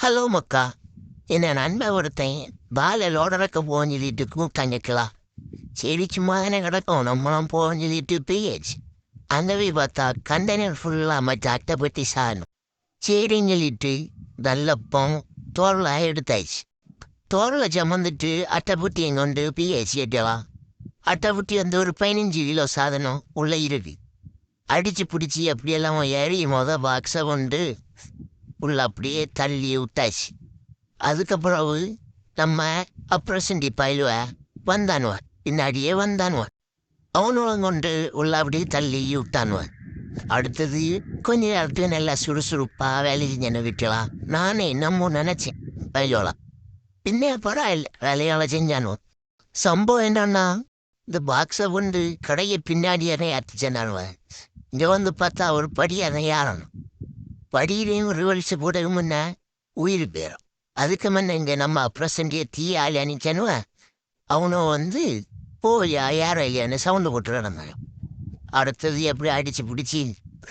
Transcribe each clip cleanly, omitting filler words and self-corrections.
Hello மக்கா, என்ன நண்பன் ஒருத்தன் பாலலோட இருக்க போன்னு சொல்லிட்டு கூப்பிட்டாங்கக்கலாம். சரி சும்மா தானே கிடக்கும், நம்மளும் போன்னு சொல்லிட்டு போயாச்சு. அந்த போய் பார்த்தா கண்டெய்னர் ஃபுல்லாக மற்ற அட்டைப்பட்டி சாதனம். சரின்னு சொல்லிட்டு நல்லப்பம் தோரலை எடுத்தாச்சு. தோரலை சமந்துட்டு அட்டைப்பட்டியை கொண்டு போயாச்சு ஏட்டலாம். அட்டைப்பட்டி வந்து ஒரு 15 கிலோ சாதனம் உள்ளே இருக்கு. அடித்து பிடிச்சி அப்படியெல்லாம் ஏறி பாக்ஸை கொண்டு உள்ள அப்படியே தள்ளி விட்டாச்சு. அதுக்கப்புறம் நம்ம அப்ரசண்டி பயிலுவ வந்தானுவன், பின்னாடியே வந்தானுவன். அவனும் கொண்டு உள்ள அப்படியே தள்ளி விட்டானுவன். அடுத்தது கொஞ்ச நேரத்துக்கு நல்லா சுறுசுறுப்பாக வேலை செஞ்சு விட்டுலாம். நானே நம்ம நினச்சேன் பயிலோலாம். பின்னே பரவாயில்ல வேலையால் செஞ்சானுவன். சம்பவம் என்னன்னா, இந்த பாக்ஸை கொண்டு கடையை பின்னாடி அரையாத்துச்சேன்னானுவன். இங்கே வந்து பார்த்தா ஒரு படி அறையாறணும். படியிலையும் ரிவல்ஸ் போடவும் முன்ன உயிர் போயிடும். அதுக்கு முன்ன இங்கே நம்ம பிரசண்டிய தீயாளி அணிச்சனுவன். அவனும் வந்து போலியா யாரோ இல்லையான்னு சவுண்டு போட்டு நடந்தாங்க. அடுத்தது எப்படி அடித்து பிடிச்சி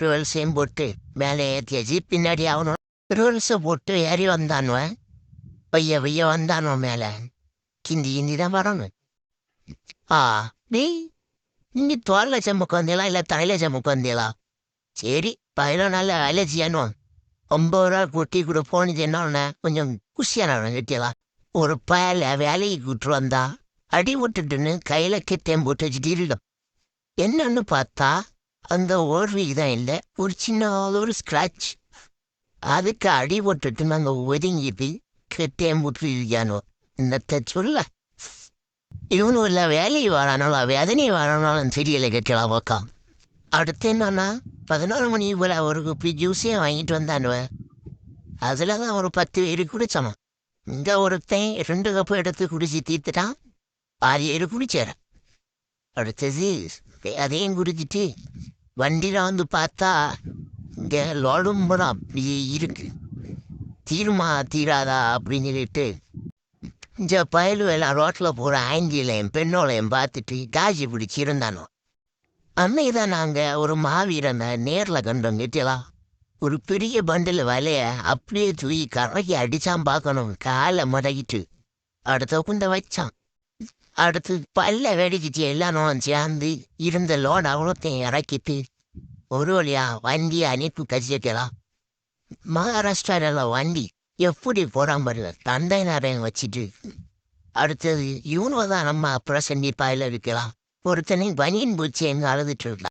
ரிவல்ஸையும் போட்டு மேலே ஏற்றியாச்சு. பின்னாடி அவனும் ரிவல்ஸை போட்டு ஏறி வந்தானுவன். பைய வந்தானுவன் மேலே. கிந்தி தான் வரணும். நீ நீ தோல்ல செம்முக்கு வந்தீங்களா இல்லை தலையில செம்முக்கு வந்தீங்களா? சரி பயில நல்ல அலர்ஜியானும் 50 ரூபா கொட்டி கூட போனது என்ன கொஞ்சம் குஷியான கட்டியலாம். ஒரு பயல வேலைக்கு கூட்டு வந்தா அடி விட்டுட்டுன்னு கையில் கிட்டேன் போட்டு வச்சுட்டு என்னன்னு பார்த்தா அந்த ஓர்விக்கு தான் இல்லை, ஒரு சின்ன ஒரு ஸ்க்ராட்ச். அதுக்கு அடி போட்டுட்டு நாங்கள் ஒதுங்கிட்டு கிட்டேன் போட்டு இருக்கானோ. என்னத்தை சொல்ல, இவனும் இல்லை வேலையை வாழானாலும் வேதனையை வாழானாலும் தெரியலை கட்டலாம் பக்கா. அடுத்து என்னன்னா 11 மணி போல் ஒரு குப்பி ஜூஸே வாங்கிட்டு வந்தானுவேன். அதில் தான் ஒரு 10 பேர் குடிச்சானோ. இங்கே ஒருத்தன் 2 கப்பு எடுத்து குடிச்சு தீர்த்துட்டான். 6 பேர் குடிச்சார். அடுத்தது அதையும் குடிச்சிட்டு வண்டியில் வந்து பார்த்தா இங்கே லோடும் படம் அப்படியே இருக்கு. தீருமா தீராதா அப்படின்னு சொல்லிட்டு இந்த பயலு எல்லாம் ரோட்டில் போகிற ஆங்கிலையும் பெண்ணோலையும் பார்த்துட்டு காஜி பிடிச்சி இருந்தானோ. அன்னைக்கு தான் நாங்கள் ஒரு மாவீரனை நேரில் கண்டோம் கட்டியலாம். ஒரு பெரிய பண்டில் வலைய அப்படியே தூக்கி கரைக்கு அடித்தான் பார்க்கணும். காலை மடக்கிட்டு அடுத்த குண்டை வச்சான். அடுத்து பல்ல வெடிச்சிச்சு. எல்லாரும் சேர்ந்து இருந்த லோன் அவ்வளோத்தையும் இறக்கிட்டு ஒரு வழியா வண்டியை அனுப்பி கசிக்கலாம். மகாராஷ்டிராவில் வண்டி எப்படி போகிறான் பாருங்க, தண்டை நிறைய வச்சுட்டு. அடுத்தது இவனு தான் நம்ம பிரசண்டி பாயில் இருக்கலாம். ஒருத்தனை பனியன் பூச்சி எங்கே அழுதுட்டு இருக்கான்.